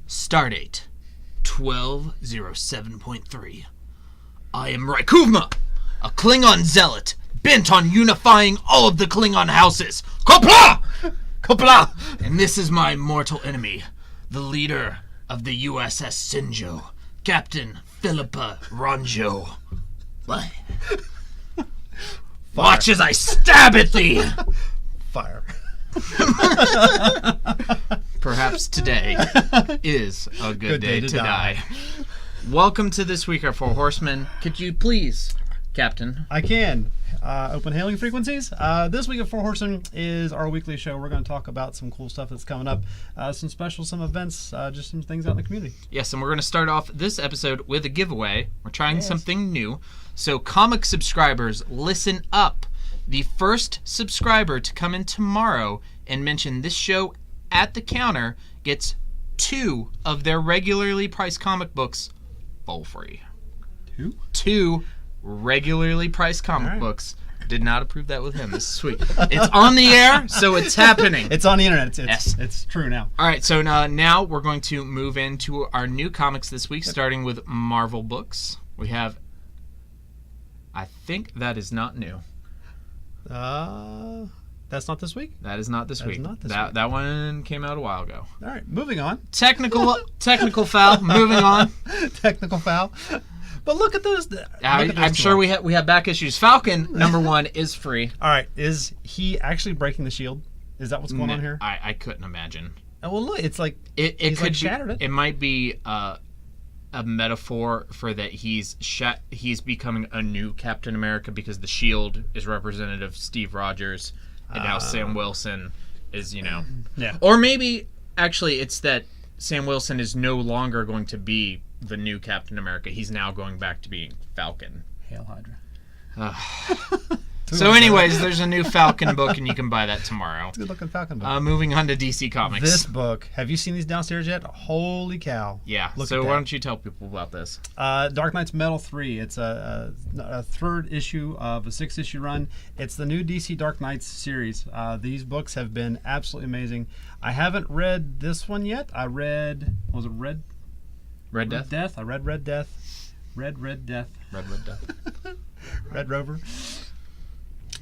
Stardate 1207.3. I am Raikuvma, a Klingon zealot bent on unifying all of the Klingon houses. Kopla! Kopla! And this is my mortal enemy, the leader of the USS Sinjo, Captain Philippa Ronjo. What? Watch as I stab at thee! Fire. Perhaps today is a good day to die. Welcome to This Week for Horsemen. Could you please, Captain? I can. Open hailing frequencies. This week at Four Horsemen is our weekly show. We're going to talk about some cool stuff that's coming up, some events, just some things out in the community. Yes, and we're going to start off this episode with a giveaway. We're trying something new. So comic subscribers, listen up. The first subscriber to come in tomorrow and mention this show at the counter gets 2 of their regularly priced comic books full free. 2? 2 regularly priced comic books. Did not approve that with him. This is sweet. It's on the air, so it's happening. It's on the internet. It's true now. All right, so now we're going to move into our new comics this week, starting with Marvel books. We have, I think that is not new. That's not this week? That is not this week. Not this week. Week. That one came out a while ago. All right, moving on. Technical foul. Moving on. Technical foul. But look at those. I'm sure we have back issues. Falcon #1 is free. All right, is he actually breaking the shield? Is that what's going on here? I couldn't imagine. Oh, well, look, it's like it he's could like shattered it. It might be a metaphor for that he's becoming a new Captain America because the shield is representative of Steve Rogers and now Sam Wilson is, Yeah. Or maybe actually it's that Sam Wilson is no longer going to be the new Captain America. He's now going back to being Falcon. Hail Hydra. So anyways, there's a new Falcon book, and you can buy that tomorrow. It's a good-looking Falcon book. Moving on to DC Comics. This book, have you seen these downstairs yet? Holy cow. Yeah, Look so at why that. don't you tell people about this? Dark Knight's Metal 3. It's a third issue of a 6-issue run. It's the new DC Dark Knights series. These books have been absolutely amazing. I haven't read this one yet. I read, was it Red Death? I read Red Death. Red Death. Red Rover.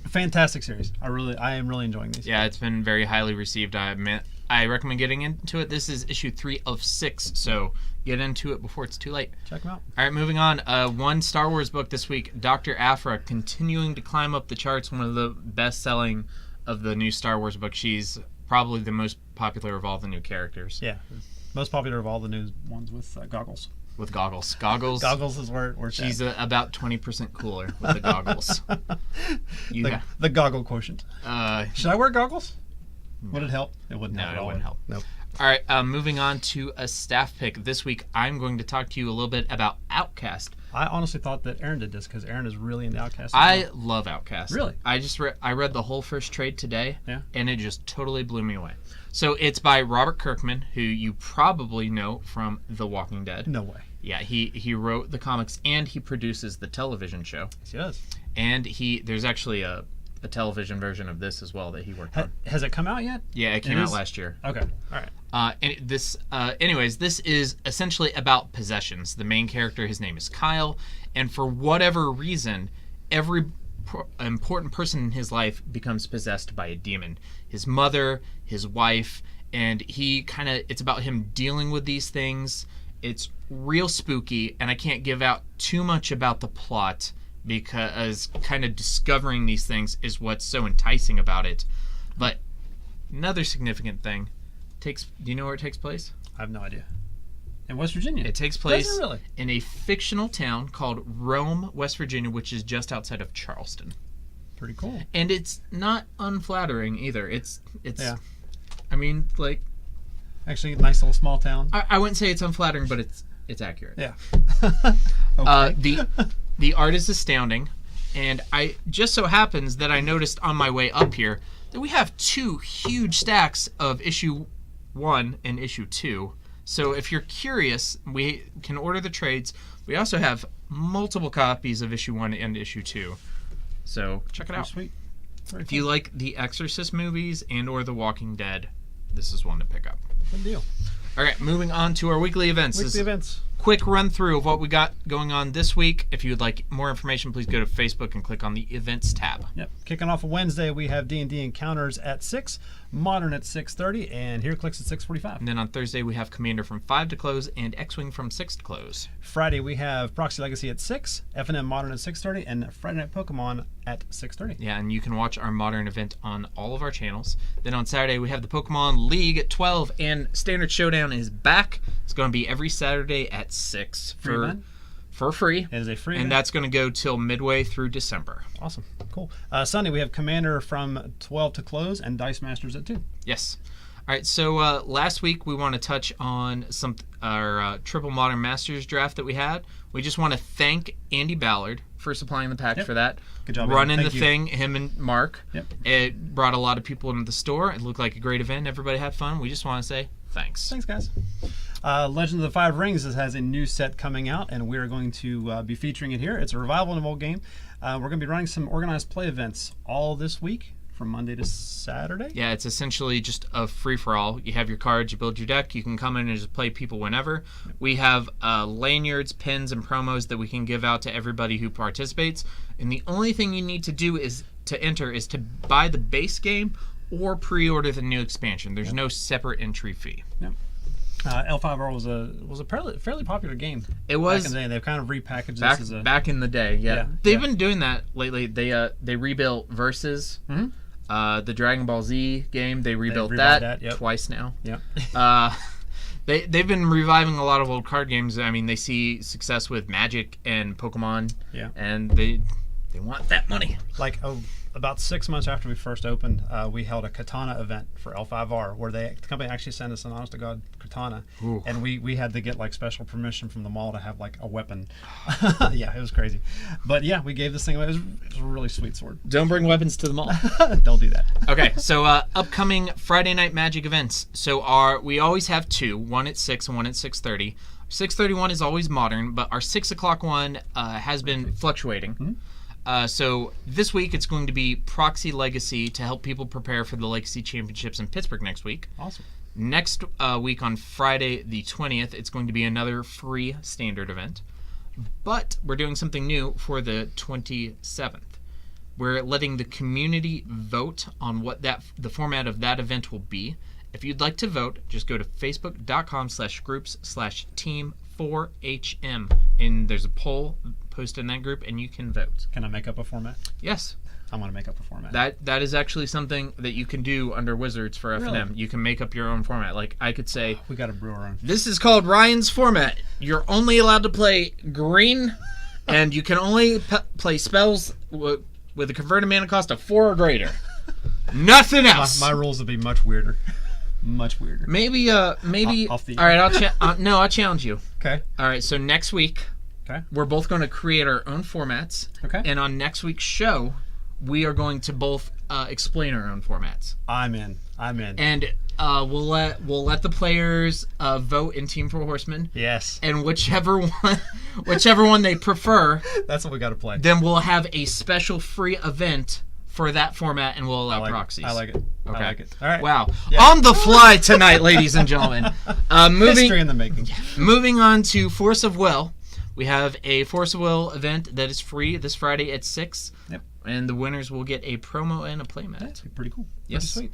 Fantastic series. I am really enjoying these. Yeah, it's been very highly received. I recommend getting into it. This is issue 3 of 6, so get into it before it's too late. Check them out. All right, moving on. One Star Wars book this week, Dr. Aphra, continuing to climb up the charts, one of the best-selling of the new Star Wars books. She's probably the most popular of all the new characters. Yeah, most popular of all the new ones with goggles. With goggles. Goggles is where she's about 20% cooler with the goggles. The goggle quotient. Should I wear goggles? No. Would it help? It wouldn't help. No, it wouldn't help. Nope. All right, moving on to a staff pick. This week, I'm going to talk to you a little bit about Outcast. I honestly thought that Aaron did this because Aaron is really into Outcast. I love Outcast. Really? I read the whole first trade today, and it just totally blew me away. So it's by Robert Kirkman, who you probably know from The Walking Dead. No way. Yeah, he wrote the comics and he produces the television show. Yes, he does. And there's actually a television version of this as well that he worked on. Has it come out yet? Yeah, it came out last year. Okay, all right. Anyways, this is essentially about possessions. The main character, his name is Kyle, and for whatever reason, every important person in his life becomes possessed by a demon. His mother, his wife, and it's about him dealing with these things. It's real spooky, and I can't give out too much about the plot because kind of discovering these things is what's so enticing about it. But another significant thing, do you know where it takes place? I have no idea. In West Virginia? It takes place really? in a fictional town called Rome, West Virginia, which is just outside of Charleston. Pretty cool. And it's not unflattering either. It's yeah. I mean, like, actually, a nice little small town. I wouldn't say it's unflattering, but it's accurate. Yeah. Okay. The art is astounding, and I just so happens that I noticed on my way up here that we have 2 huge stacks of issue 1 and issue 2. So if you're curious, we can order the trades. We also have multiple copies of issue 1 and issue 2. So check it out. Sweet. If you like the Exorcist movies and or The Walking Dead, this is one to pick up. Good deal. All right, moving on to our weekly events. Weekly events. Quick run through of what we got going on this week. If you would like more information, please go to Facebook and click on the events tab. Yep. Kicking off Wednesday, we have D&D Encounters at 6, Modern at 6:30, and HeroClix at 6:45. And then on Thursday, we have Commander from 5 to close and X-Wing from 6 to close. Friday, we have Proxy Legacy at 6, F&M Modern at 6:30, and Friday Night Pokemon at 6:30. Yeah, and you can watch our Modern event on all of our channels. Then on Saturday, we have the Pokemon League at 12, and Standard Showdown is back. It's going to be every Saturday at 6 for free. It is a free and event. that's going to go till midway through December. Awesome. Cool. Sunday, we have Commander from 12 to close and Dice Masters at 2. Yes. All right, so last week we want to touch on our Triple Modern Masters draft that we had. We just want to thank Andy Ballard for supplying the packs for that. Good job, running Andy. the thing, him and Mark. Yep. It brought a lot of people into the store. It looked like a great event. Everybody had fun. We just want to say thanks. Thanks, guys. Legend of the Five Rings has a new set coming out, and we're going to be featuring it here. It's a revival of an old game. We're going to be running some organized play events all this week from Monday to Saturday. Yeah, it's essentially just a free-for-all. You have your cards, you build your deck, you can come in and just play people whenever. We have lanyards, pins, and promos that we can give out to everybody who participates. And the only thing you need to do to enter is to buy the base game or pre-order the new expansion. There's no separate entry fee. Yep. L5R was a fairly popular game. It was back in the day. They've kind of repackaged this as a back in the day. Yeah, Yeah, they've yeah. been doing that lately. They rebuilt Versus, the Dragon Ball Z game. They rebuilt revived that yep. twice now. Yep. They've been reviving a lot of old card games. I mean, they see success with Magic and Pokemon. Yeah. And they want that money. Like about 6 months after we first opened, we held a katana event for L5R where the company actually sent us an honest to God katana. Ooh. And we had to get like special permission from the mall to have like a weapon. Yeah, it was crazy. But yeah, we gave this thing away. It was a really sweet sword. Don't bring weapons to the mall. Don't do that. Okay, so upcoming Friday Night Magic events. So we always have two, one at 6 and one at 6:30. 6:31 is always Modern, but our 6 o'clock one has been fluctuating. So this week it's going to be Proxy Legacy to help people prepare for the Legacy Championships in Pittsburgh next week. Awesome. Next week on Friday the 20th, it's going to be another free standard event. But we're doing something new for the 27th. We're letting the community vote on what the format of that event will be. If you'd like to vote, just go to facebook.com/groups/team4hm, and there's a poll posted in that group, and you can vote. Can I make up a format? Yes. I want to make up a format. That is actually something that you can do under Wizards for F&M. Really? You can make up your own format. Like, I could say, We got to brew our own. this is called Ryan's format. You're only allowed to play green, and you can only play spells with a converted mana cost of 4 or greater. Nothing else. My rules would be much weirder. Much weirder. Maybe. All Off the- right, I'll challenge you. Okay. All right, so next week, Okay. we're both going to create our own formats. Okay. And on next week's show, we are going to both explain our own formats. I'm in. And we'll let the players vote in Team 4 Horsemen. Yes. And whichever one they prefer, That's what we got to play. then we'll have a special free event for that format, and we'll allow proxies. I like it. Okay. I like it. All right. Wow. Yeah. On the fly tonight, ladies and gentlemen. History in the making. Moving on to Force of Will. We have a Force of Will event that is free this Friday at 6. Yep. And the winners will get a promo and a playmat. That's pretty cool. Yes. Pretty sweet.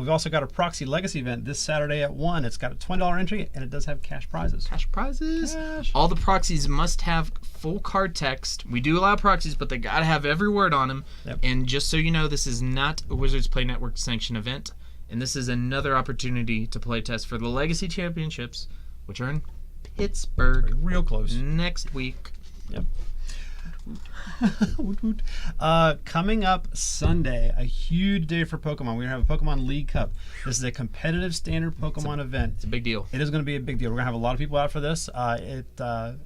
We've also got a Proxy Legacy event this Saturday at 1. It's got a $20 entry, and it does have cash prizes. Cash prizes. Cash. All the proxies must have full card text. We do allow proxies, but they gotta have every word on them. Yep. And just so you know, this is not a Wizards Play Network sanctioned event, and this is another opportunity to play test for the Legacy Championships, which are in Pittsburgh Real close. next week. Yep. Coming up Sunday, a huge day for Pokemon. We're going to have a Pokemon League Cup. This is a competitive standard Pokemon event. It's a big deal. It is going to be a big deal. We're going to have a lot of people out for this. It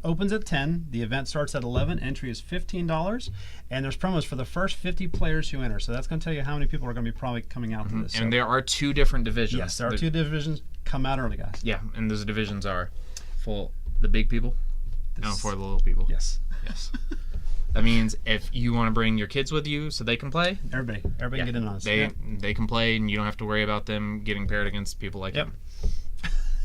opens at 10. The event starts at 11. Entry is $15. And there's promos for the first 50 players who enter. So that's going to tell you how many people are going to be probably coming out for this. And So, there are 2 different divisions. yes, there are 2 divisions. Come out early, guys. Yeah, and those divisions are for the big people and for the little people. Yes. Yes. That means if you want to bring your kids with you so they can play, Everybody can get in on this. they can play, and you don't have to worry about them getting paired against people like Yep. them.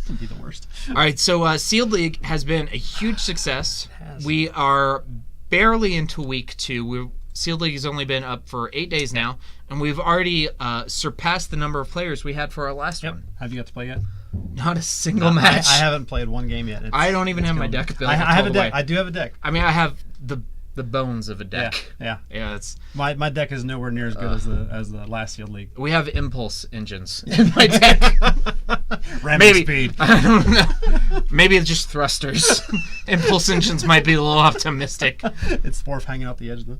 That'd be the worst. All right, so Sealed League has been a huge success. It has. We are barely into week 2. Sealed League has only been up for 8 days now, and we've already surpassed the number of players we had for our last one. Have you got to play yet? Not a single match. I haven't played one game yet. I don't even have my deck built. I have a deck. I do have a deck. I mean, I have the bones of a deck. Yeah. It's My deck is nowhere near as good as the last Sealed League. we have impulse engines in my deck. Ramming Maybe speed. I don't know. Maybe it's just thrusters. Impulse engines might be a little optimistic. It's Sporf hanging out the edge of the.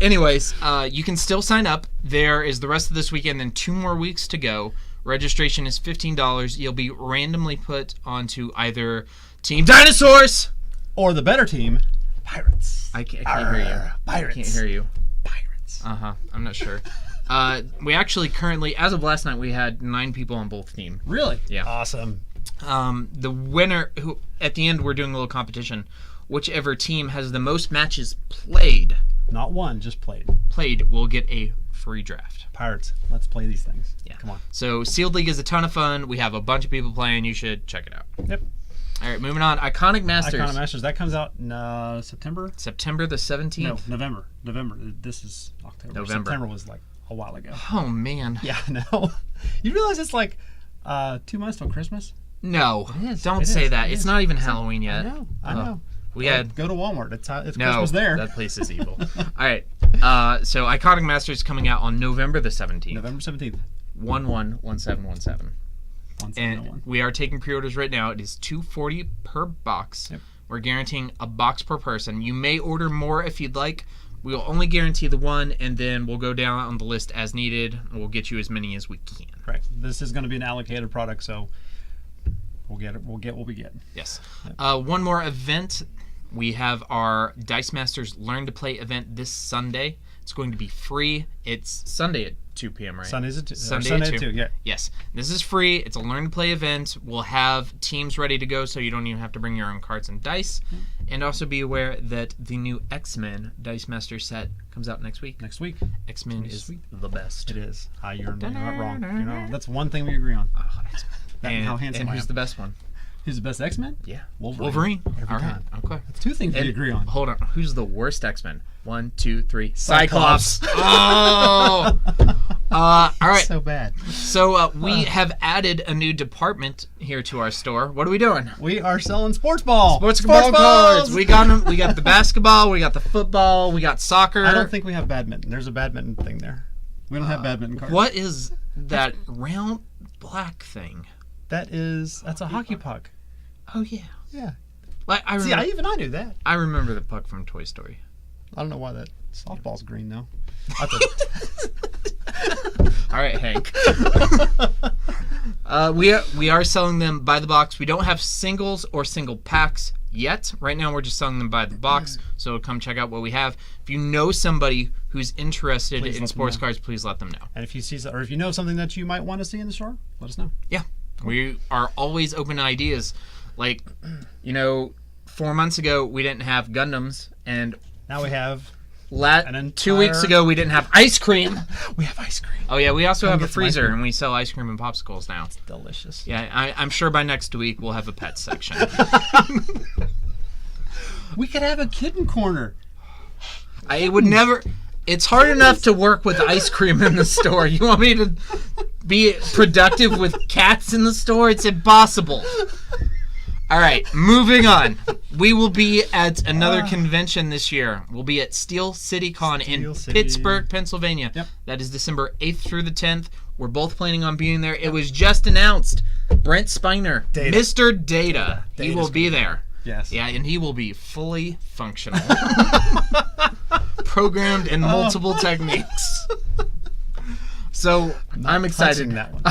Anyways, you can still sign up. There is the rest of this weekend and 2 more weeks to go. Registration is $15. You'll be randomly put onto either Team Dinosaurs Or the better team, Pirates. I can't hear you. Pirates. I can't hear you. Pirates. I'm not sure. We actually currently, as of last night, we had 9 people on both teams. Really? Yeah. Awesome. The winner, who at the end we're doing a little competition, whichever team has the most matches played Not one, just played. will get a free draft. Pirates. Let's play these things. Yeah. Come on. So Sealed League is a ton of fun. We have a bunch of people playing. You should check it out. Yep. All right, moving on. Iconic Masters. Iconic Masters. That comes out in September? September the 17th. No, November. November. This is October. November. September was like a while ago. Oh, man. Yeah, I know. You realize it's like 2 months till Christmas? No. It is. Don't It say is. that. It It's is. not even Halloween yet. I know. We had... Go to Walmart. It's No, Christmas there. that place is evil. All right. So Iconic Masters is coming out on November the 17th. November 17th. 111717. And 1701. we are taking pre-orders right now. It is $240 per box. Yep. We're guaranteeing a box per person. You may order more if you'd like. We'll only guarantee the one, and then we'll go down on the list as needed. And we'll get you as many as we can. Right. This is going to be an allocated product, so we'll get it. We'll get what we get. Yes. One more event. We have our Dice Masters Learn to Play event this Sunday. It's going to be free. It's Sunday at 2 p.m., right? Sundays at 2. Sunday at 2. Yeah. Yes. This is free. It's a Learn to Play event. We'll have teams ready to go, so you don't even have to bring your own cards and dice. And also be aware that the new X-Men Dice Master set comes out next week. Next week. X-Men is Sweet. the best. It is. You're not wrong. You know, that's one thing we agree on. Oh, X-Men. That and how handsome and I who's am. the best one? Who's the best X-Men? Yeah. Wolverine. Every All right. time. Okay. That's 2 things we agree on. Hold on. Who's the worst X-Men? 1, 2, 3. Cyclops. Oh. All right. So bad. So we have added a new department here to our store. What are we doing? We are selling sports ball. Sports ball cards. We got them. We got the basketball. We got the football. We got soccer. I don't think we have badminton. There's a badminton thing there. We don't have badminton cards. What is that round black thing? That's a hockey puck. Oh yeah. Yeah. Like I See, remember, I knew that. I remember the puck from Toy Story. I don't know why that softball's green though. All right, Hank. We are selling them by the box. We don't have singles or single packs yet. Right now, we're just selling them by the box. So come check out what we have. If you know somebody who's interested Please in let them sports know. cards, please let them know. And if you see, or if you know something that you might want to see in the store, let us know. Yeah, we are always open to ideas. Like, 4 months ago we didn't have Gundams, and Now we have. 2 weeks ago we didn't have ice cream. We have ice cream. Oh yeah, we also have a get some ice freezer, cream. and we sell ice cream and popsicles now. Delicious. Yeah, I'm sure by next week we'll have a pet section. We could have a kitten corner. I would never. It's hard enough to work with ice cream in the store. You want me to be productive with cats in the store? It's impossible. All right, moving on. We will be at another convention this year. We'll be at Steel City Con in Pittsburgh, Pennsylvania. Yep. That is December 8th through the 10th. We're both planning on being there. It was just announced. Brent Spiner, Data. Mr. Data, he Data's will be there. Yes. Yeah, and he will be fully functional. Programmed in multiple techniques. So I'm excited. That one.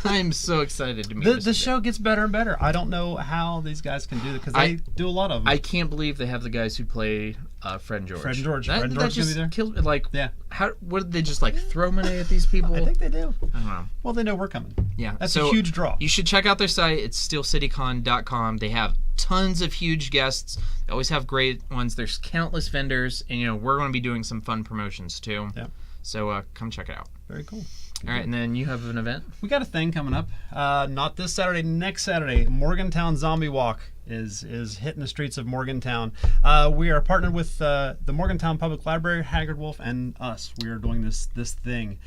I'm so excited to meet The Mr. Data. show gets better and better. I don't know how these guys can do it because they do a lot of them. I can't believe they have the guys who play Fred and George. Fred and George. That, Fred and that George just gonna be there? kills me. Like, Yeah. What did they just like throw money at these people? I think they do. I don't know. Well, they know we're coming. Yeah, That's so a huge draw. You should check out their site. It's steelcitycon.com. They have tons of huge guests. They always have great ones. There's countless vendors, and we're going to be doing some fun promotions too. Yeah. So come check it out. Very cool. All right, and then you have an event? We got a thing coming up. Not this Saturday, next Saturday. Morgantown Zombie Walk is hitting the streets of Morgantown. We are partnered with the Morgantown Public Library, Haggard Wolf, and us. We are doing this thing.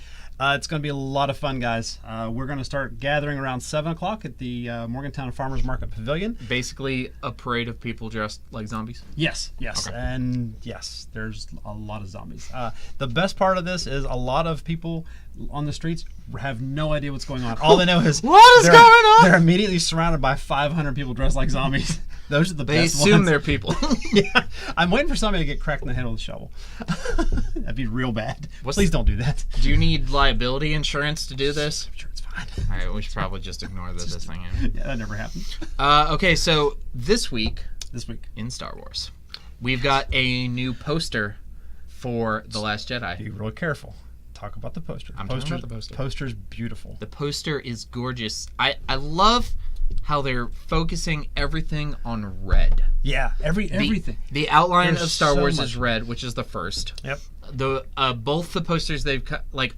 It's going to be a lot of fun, guys. We're going to start gathering around 7 o'clock at the Morgantown Farmers Market Pavilion. Basically, a parade of people dressed like zombies? Yes. Okay. And yes, there's a lot of zombies. The best part of this is a lot of people on the streets have no idea what's going on. All they know is what is going on? They're immediately surrounded by 500 people dressed like zombies. Those are the best ones. They assume they're people. Yeah, I'm waiting for somebody to get cracked in the head with a shovel. That'd be real bad. Please don't do that. Do you need liability insurance to do this? I'm sure it's fine. All right, we should probably just ignore this thing. Yeah, that never happened. Okay, so this week in Star Wars, we've got a new poster for The Last Jedi. Be real careful. Talk about the poster. I'm talking about the poster. Poster's beautiful. The poster is gorgeous. I love how they're focusing everything on red. Yeah, everything. The outline There's of Star so Wars much. is red, which is the first. Yep. Both the posters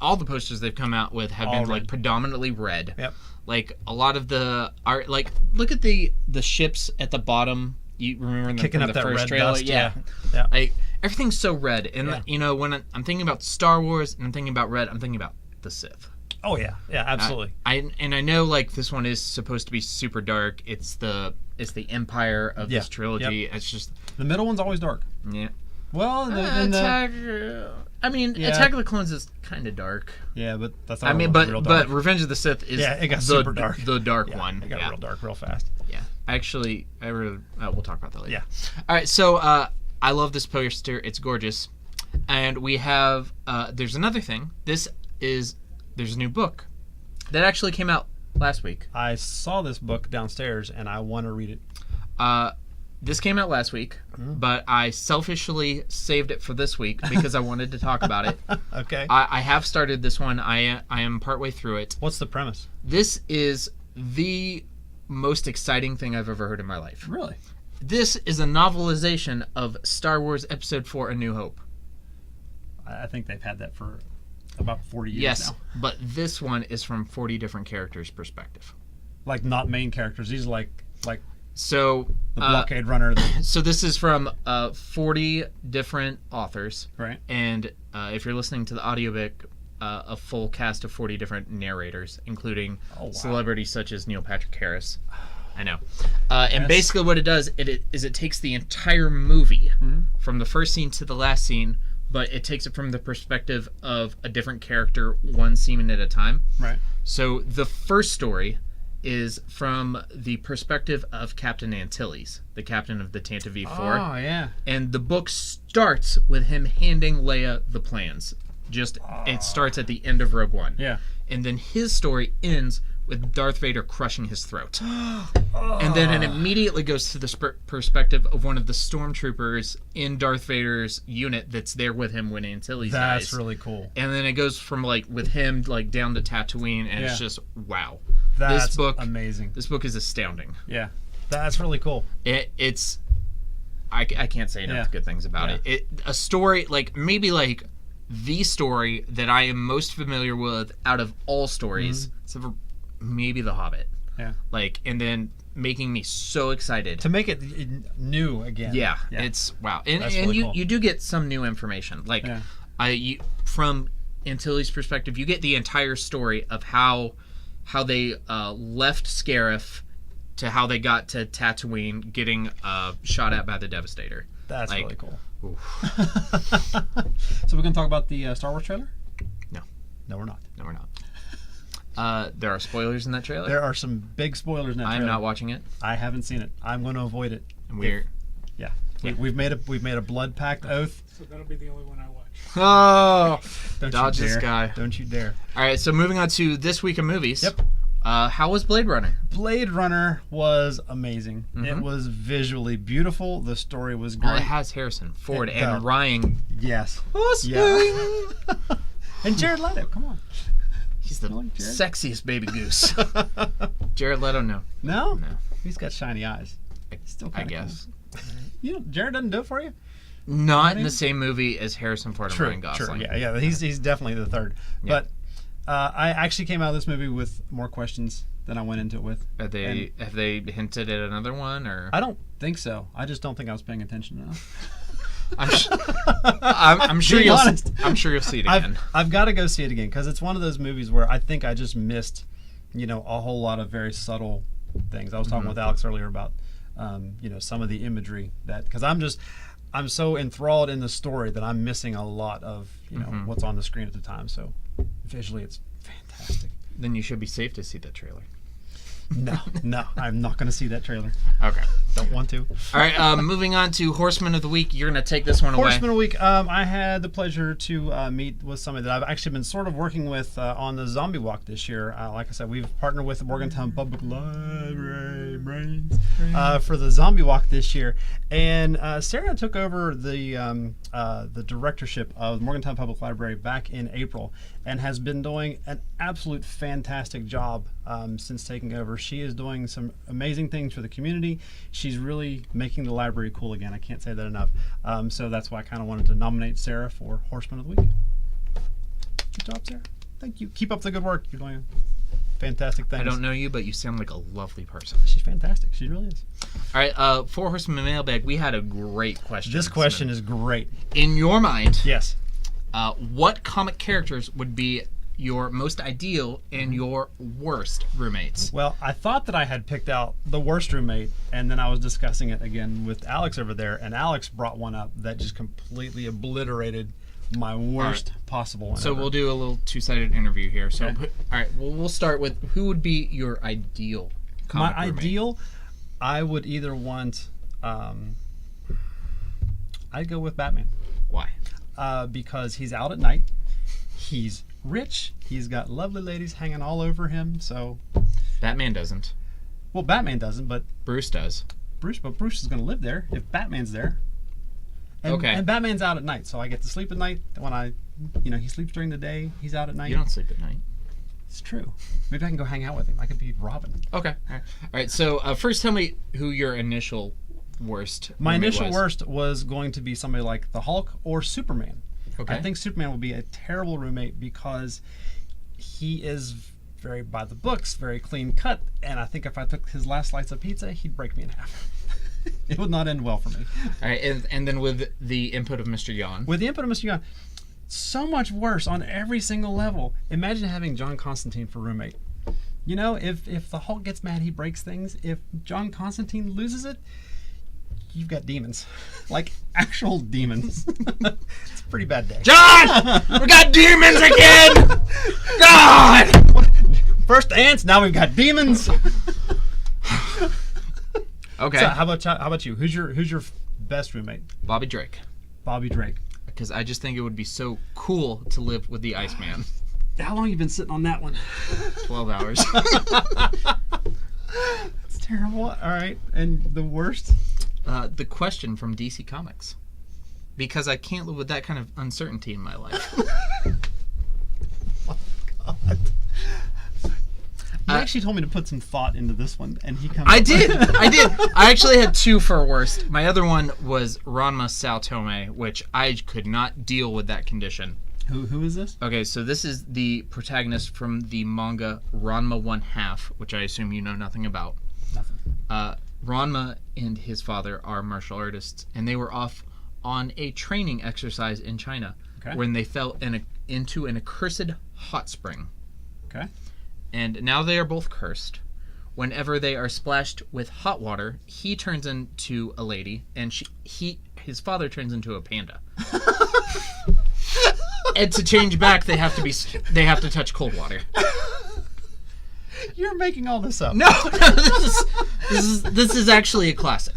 all the posters they've come out with have All been like red. predominantly red. Yep. Like a lot of the art, like look at the ships at the bottom. You remember them Kicking from up the that first red trailer? dust, Yeah. yeah. Like everything's so red, and Yeah. you know when I'm thinking about Star Wars and I'm thinking about red, I'm thinking about the Sith. Oh yeah, absolutely. I know like this one is supposed to be super dark. It's the Empire of this trilogy. Yep. It's just The middle one's always dark. yeah. Well, Attack of the Clones is kind of dark. yeah, but that's not. real dark. but Revenge of the Sith is Yeah, it got the, super dark. The dark Yeah, one. It got yeah. real dark real fast. Yeah. Actually, we'll talk about that later. Yeah. All right. So I love this poster. It's gorgeous, and we have there's another thing. There's a new book that actually came out last week. I saw this book downstairs, and I want to read it. This came out last week, but I selfishly saved it for this week because I wanted to talk about it. Okay. I have started this one. I am partway through it. What's the premise? This is the most exciting thing I've ever heard in my life. Really? This is a novelization of Star Wars Episode 4: A New Hope. I think they've had that for about 40 years Yes, now. but this one is from 40 different characters' perspective. Like not main characters. These are like So, the blockade runner. so this is from 40 different authors. Right. And if you're listening to the audiobook, a full cast of 40 different narrators, including celebrities such as Neil Patrick Harris. I know. And basically what it does is it takes the entire movie from the first scene to the last scene, but it takes it from the perspective of a different character, one scene at a time. Right. So the first story is from the perspective of Captain Antilles, the captain of the Tantive V4. Oh, yeah. And the book starts with him handing Leia the plans. It starts at the end of Rogue One. Yeah. And then his story ends with Darth Vader crushing his throat. And then it immediately goes to the perspective of one of the stormtroopers in Darth Vader's unit that's there with him when Antilles dies. That's really cool. And then it goes from like with him like down to Tatooine, and it's just wow. That's this book amazing. This book is astounding. Yeah. That's really cool. It's I can't say enough good things about it. A story like maybe like the story that I am most familiar with out of all stories, except for maybe The Hobbit. Yeah. Like, and then making me so excited to make it new again. Yeah. It's wow. And really cool. you do get some new information. Like from Antilles' perspective, you get the entire story of how they left Scarif to how they got to Tatooine, getting shot at by the Devastator. That's like, really cool. So we're going to talk about the Star Wars trailer? No, we're not. No, we're not. There are spoilers in that trailer. There are some big spoilers in that trailer. I'm not watching it. I haven't seen it. I'm going to avoid it. And We've made a blood pact oath. So that'll be the only one I watch. Oh, Don't dodge you dare. this guy. Don't you dare. All right, so moving on to this week of movies. Yep. How was Blade Runner? Blade Runner was amazing. It was visually beautiful. The story was great. Well, it has Harrison Ford It and does. Ryan. Yes. Yeah. And Jared Leto. Come on. He's the Jared? sexiest baby goose. Jared Leto, no. No? No. He's got shiny eyes. Still I kinda guess. Cool. Jared doesn't do it for you? Not in the same movie as Harrison Ford and Ryan Gosling. Yeah. He's definitely the third. Yeah. But I actually came out of this movie with more questions than I went into it with. Have they hinted at another one, or? I don't think so. I just don't think I was paying attention enough. I'm sure Being you'll. honest. I'm sure you'll see it again. I've got to go see it again because it's one of those movies where I think I just missed, a whole lot of very subtle things. I was talking with Alex earlier about, some of the imagery because I'm so enthralled in the story that I'm missing a lot of what's on the screen at the time. So visually, it's fantastic. Then you should be safe to see that trailer. No, I'm not going to see that trailer. Okay. Don't want to. All right, moving on to Horsemen of the Week. You're going to take this one away. Horsemen of the Week. I had the pleasure to meet with somebody that I've actually been sort of working with on the Zombie Walk this year. Like I said, we've partnered with the Morgantown Public Library Brains for the Zombie Walk this year. And Sarah took over the directorship of the Morgantown Public Library back in April and has been doing an absolute fantastic job since taking over. She is doing some amazing things for the community. She's really making the library cool again. I can't say that enough. So that's why I kind of wanted to nominate Sarah for Horseman of the Week. Good job, Sarah. Thank you. Keep up the good work. You're doing fantastic things. I don't know you, but you sound like a lovely person. She's fantastic. She really is. All right, for Horseman Mailbag, we had a great question. This question is great. In your mind, yes, what comic characters would be your most ideal and your worst roommates? Well, I thought that I had picked out the worst roommate, and then I was discussing it again with Alex over there, and Alex brought one up that just completely obliterated my worst possible one. So ever. we'll do a little two-sided interview here. So, Okay. all right, well, we'll start with who would be your ideal comic My roommate? ideal, I would either want, I'd go with Batman. Why? Because he's out at night, he's rich, he's got lovely ladies hanging all over him, so... Batman doesn't. Well, Batman doesn't, but Bruce does. Bruce is going to live there if Batman's there. And, Okay. And Batman's out at night, so I get to sleep at night. When he sleeps during the day, he's out at night. You don't sleep at night. It's true. Maybe I can go hang out with him. I could be Robin. Okay. All right. So first, tell me who your initial worst. My roommate initial was. worst was going to be somebody like the Hulk or Superman. Okay. I think Superman would be a terrible roommate because he is very by the books, very clean cut, and I think if I took his last slice of pizza, he'd break me in half. It would not end well for me. All right, and then with the input of Mr. Yon. With the input of Mr. Young, so much worse on every single level. Imagine having John Constantine for roommate. If the Hulk gets mad, he breaks things. If John Constantine loses it, you've got demons. Like actual demons. It's a pretty bad day. John! We got demons again! God! First ants, now we've got demons. Okay. So how about you? Who's your best roommate? Bobby Drake. Bobby Drake. Because I just think it would be so cool to live with the Iceman. How long have you been sitting on that one? 12 hours. It's terrible. All right. And the worst? The Question from DC Comics. Because I can't live with that kind of uncertainty in my life. Oh, God. He actually told me to put some thought into this one, and he comes. I did. I actually had two for worst. My other one was Ranma Sao Tome, which I could not deal with that condition. Who is this? Okay, so this is the protagonist from the manga Ranma 1/2, which I assume you know nothing about. Nothing. Ranma and his father are martial artists, and they were off on a training exercise in China when they fell into an accursed hot spring. Okay. And now they are both cursed. Whenever they are splashed with hot water, he turns into a lady, and his father turns into a panda. And to change back, they have to touch cold water. You're making all this up. No, this is actually a classic.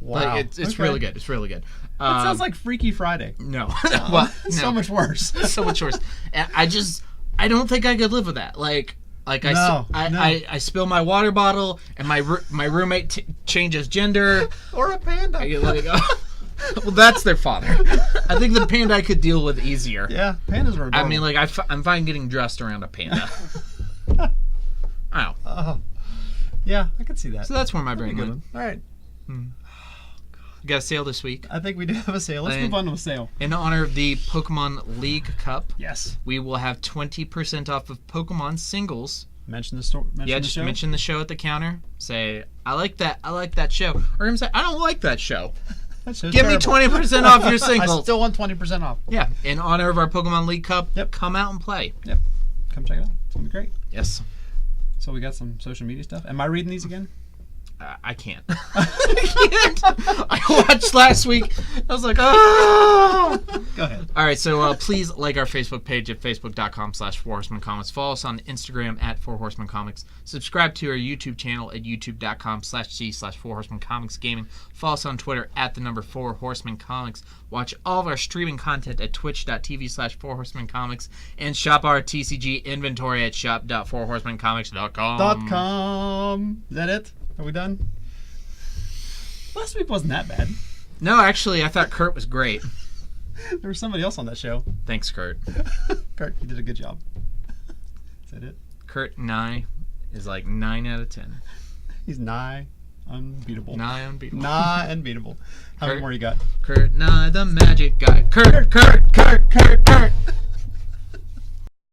Wow. Like, it's really good. It's really good. It sounds like Freaky Friday. No. Well, no. So much worse. So much worse. And I don't think I could live with that. I spill my water bottle, and my roommate changes gender. Or a panda. Well, that's their father. I think the panda I could deal with easier. Yeah, pandas are adorable. I mean, I'm fine getting dressed around a panda. Ow. Yeah, I could see that. So that's where my brain went. All right. Hmm. Oh, God. We got a sale this week. I think we do have a sale. Let's move on to a sale. In honor of the Pokemon League Cup, Yes. we will have 20% off of Pokemon singles. Mention the store. Mention the Just show. mention the show at the counter. Say, I like that show. Or him say, I don't like that show. That show's Give me terrible. 20% off your I singles. still want 20% off. Yeah, in honor of our Pokemon League Cup, Yep. come out and play. Yep. Come check it out. It's gonna be great. Yes. So we got some social media stuff. Am I reading these again? I can't. I can't. I watched last week. I was like, oh. Go ahead. All right, so please like our Facebook page at facebook.com/4horsemancomics. Follow us on Instagram at 4horsemancomics. Subscribe to our YouTube channel at youtube.com/g/4horsemancomicsgaming. Follow us on Twitter at the number 4horsemancomics. Watch all of our streaming content at twitch.tv/4horsemancomics. And shop our TCG inventory at shop.4horsemancomics.com. .com. Is that it? Are we done? Last week wasn't that bad. No, actually, I thought Kurt was great. There was somebody else on that show. Thanks, Kurt. Kurt, you did a good job. Is that it? Kurt Nye is like 9 out of 10. He's nigh unbeatable. Nigh unbeatable. Nigh unbeatable. How many Kurt. more you got? Kurt Nye, the magic guy. Kurt.